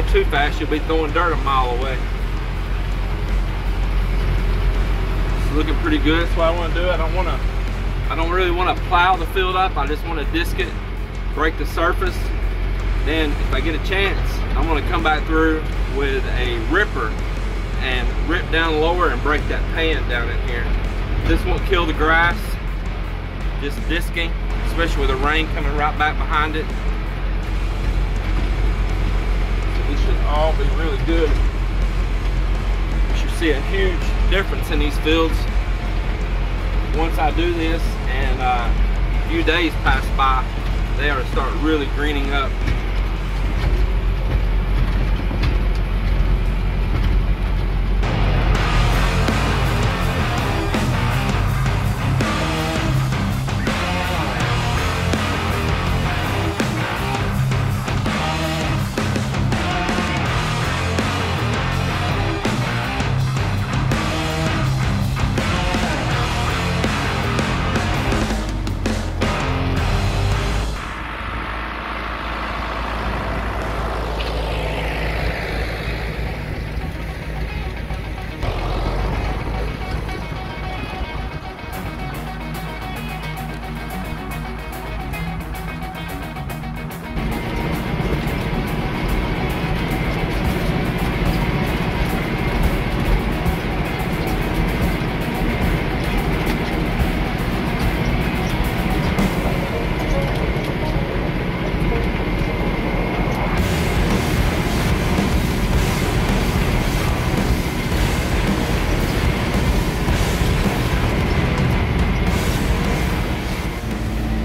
go too fast, you'll be throwing dirt a mile away. It's looking pretty good. That's what I want to do. I don't really want to plow the field up. I just want to disc it, break the surface. Then if I get a chance, I'm going to come back through with a ripper and rip down lower and break that pan down in here. This won't kill the grass, just disking, especially with the rain coming right back behind it. So this should all be really good. You should see a huge difference in these fields once I do this, and a few days pass by, they ought to start really greening up.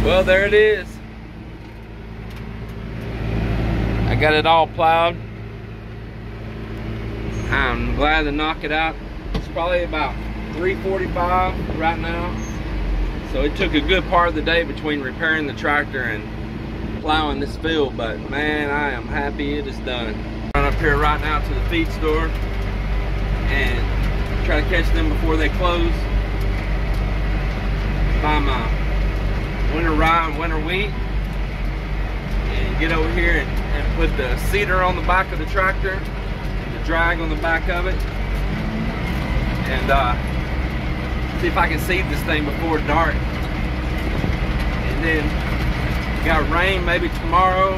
Well, there it is. I got it all plowed. I'm glad to knock it out. It's probably about 3:45 right now. So it took a good part of the day between repairing the tractor and plowing this field, but man, I am happy it is done. I'm up here right now to the feed store and try to catch them before they close. Buy my winter rye and winter wheat, and get over here and put the seeder on the back of the tractor and the drag on the back of it, and see if I can seed this thing before dark. And then got rain maybe tomorrow,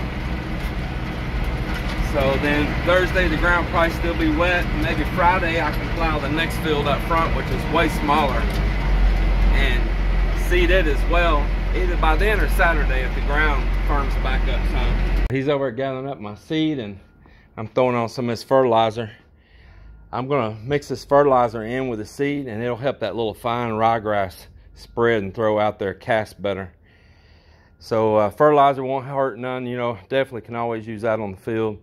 so then Thursday the ground probably still be wet, and maybe Friday I can plow the next field up front, which is way smaller, and seed it as well, either by then or Saturday if the ground firms back up some. He's over gathering up my seed, and I'm throwing on some of this fertilizer. I'm gonna mix this fertilizer in with the seed, and it'll help that little fine ryegrass spread and throw out there cast better. So fertilizer won't hurt none, you know, definitely can always use that on the field.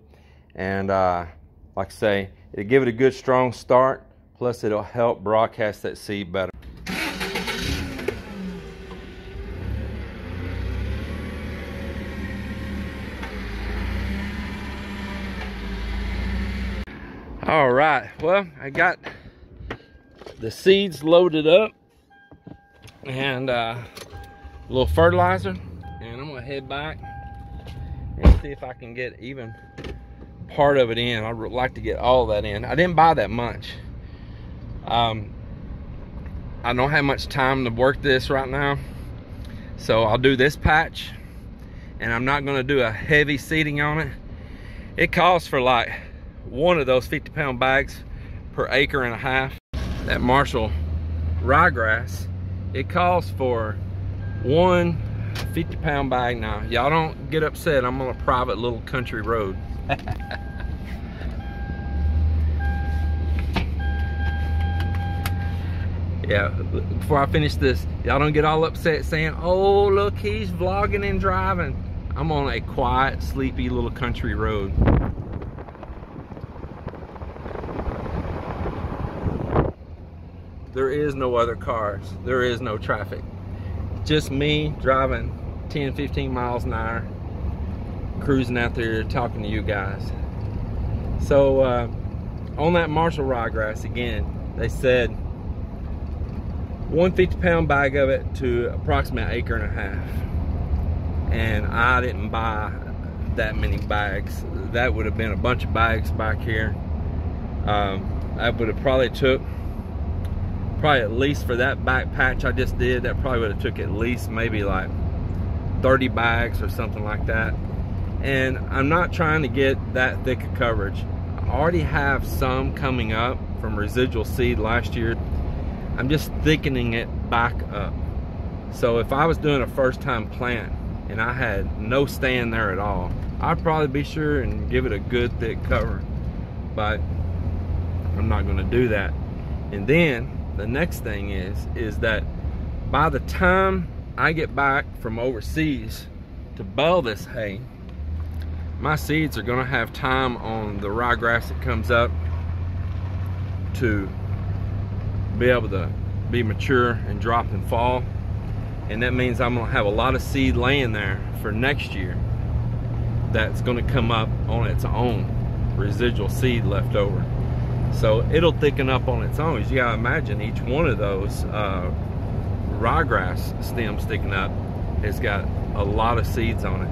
And like I say, it'll give it a good strong start, plus it'll help broadcast that seed better. All right, well, I got the seeds loaded up and a little fertilizer, and I'm gonna head back and see if I can get even part of it in. I'd like to get all that in. I didn't buy that much. I don't have much time to work this right now, so I'll do this patch, and I'm not gonna do a heavy seeding on it. It calls for like one of those 50-pound bags per acre and a half. That Marshall ryegrass, it calls for one 50-pound bag. Now, y'all don't get upset, I'm on a private little country road. Yeah, before I finish this, y'all don't get all upset saying, oh, look, he's vlogging and driving. I'm on a quiet, sleepy little country road. There is no other cars. There is no traffic. Just me driving 10, 15 miles an hour, cruising out there talking to you guys. So on that Marshall ryegrass, again, they said 1 50-pound bag of it to approximately an acre and a half. And I didn't buy that many bags. That would have been a bunch of bags back here. I would have probably took, at least for that back patch I just did, that probably would have took at least maybe like 30 bags or something like that. And I'm not trying to get that thick of coverage. I already have some coming up from residual seed last year. I'm just thickening it back up. So if I was doing a first time plant and I had no stand there at all, I'd probably be sure and give it a good thick cover. But I'm not going to do that. And then the next thing is that by the time I get back from overseas to bale this hay, my seeds are going to have time on the ryegrass that comes up to be able to be mature and drop in fall. And that means I'm going to have a lot of seed laying there for next year that's going to come up on its own, residual seed left over. So it'll thicken up on its own. You gotta imagine each one of those ryegrass stems sticking up has got a lot of seeds on it.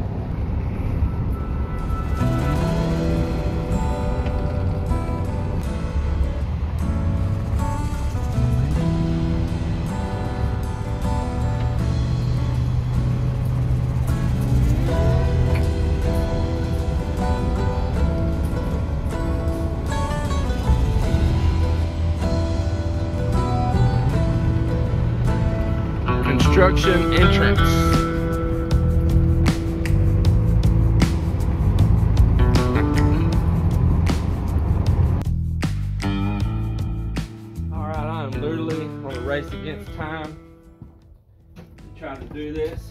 Construction entrance. All right, I'm literally on a race against time to try to do this.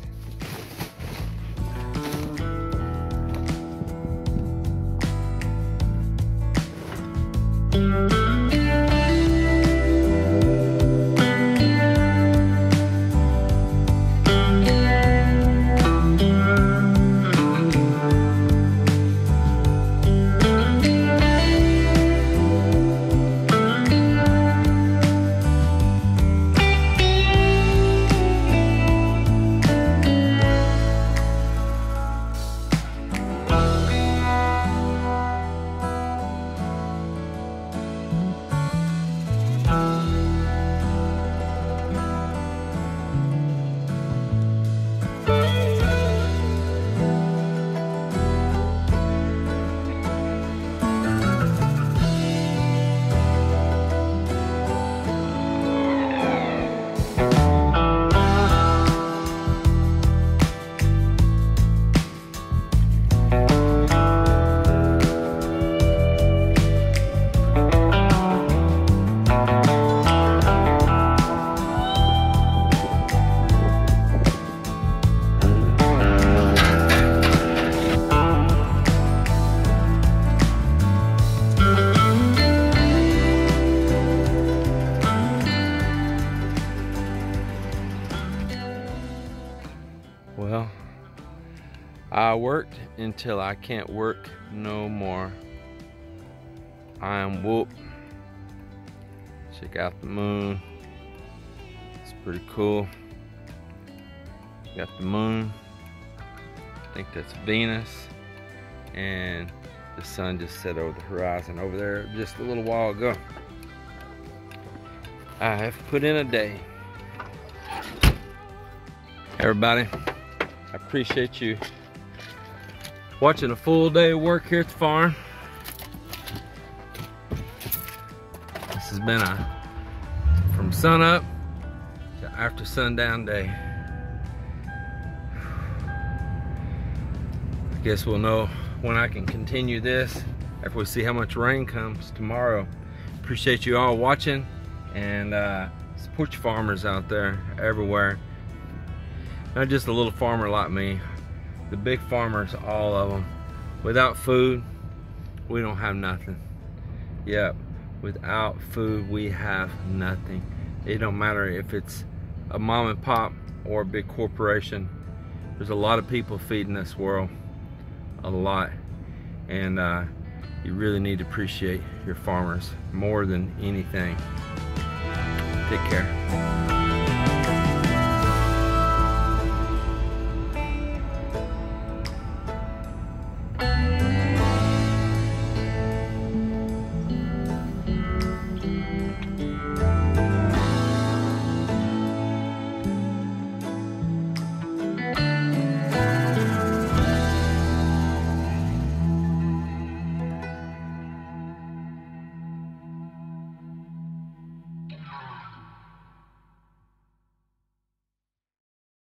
Well, I worked until I can't work no more. I am whooped. Check out the moon. It's pretty cool. Got the moon. I think that's Venus. And the sun just set over the horizon over there just a little while ago. I have put in a day. Everybody, I appreciate you watching a full day of work here at the farm. This has been a from sun up to after sundown day. I guess we'll know when I can continue this after we see how much rain comes tomorrow. Appreciate you all watching, and support your farmers out there everywhere. Not just a little farmer like me, the big farmers, all of them. Without food, we don't have nothing. Yep, without food, we have nothing. It don't matter if it's a mom and pop or a big corporation. There's a lot of people feeding this world, a lot. And you really need to appreciate your farmers more than anything. Take care.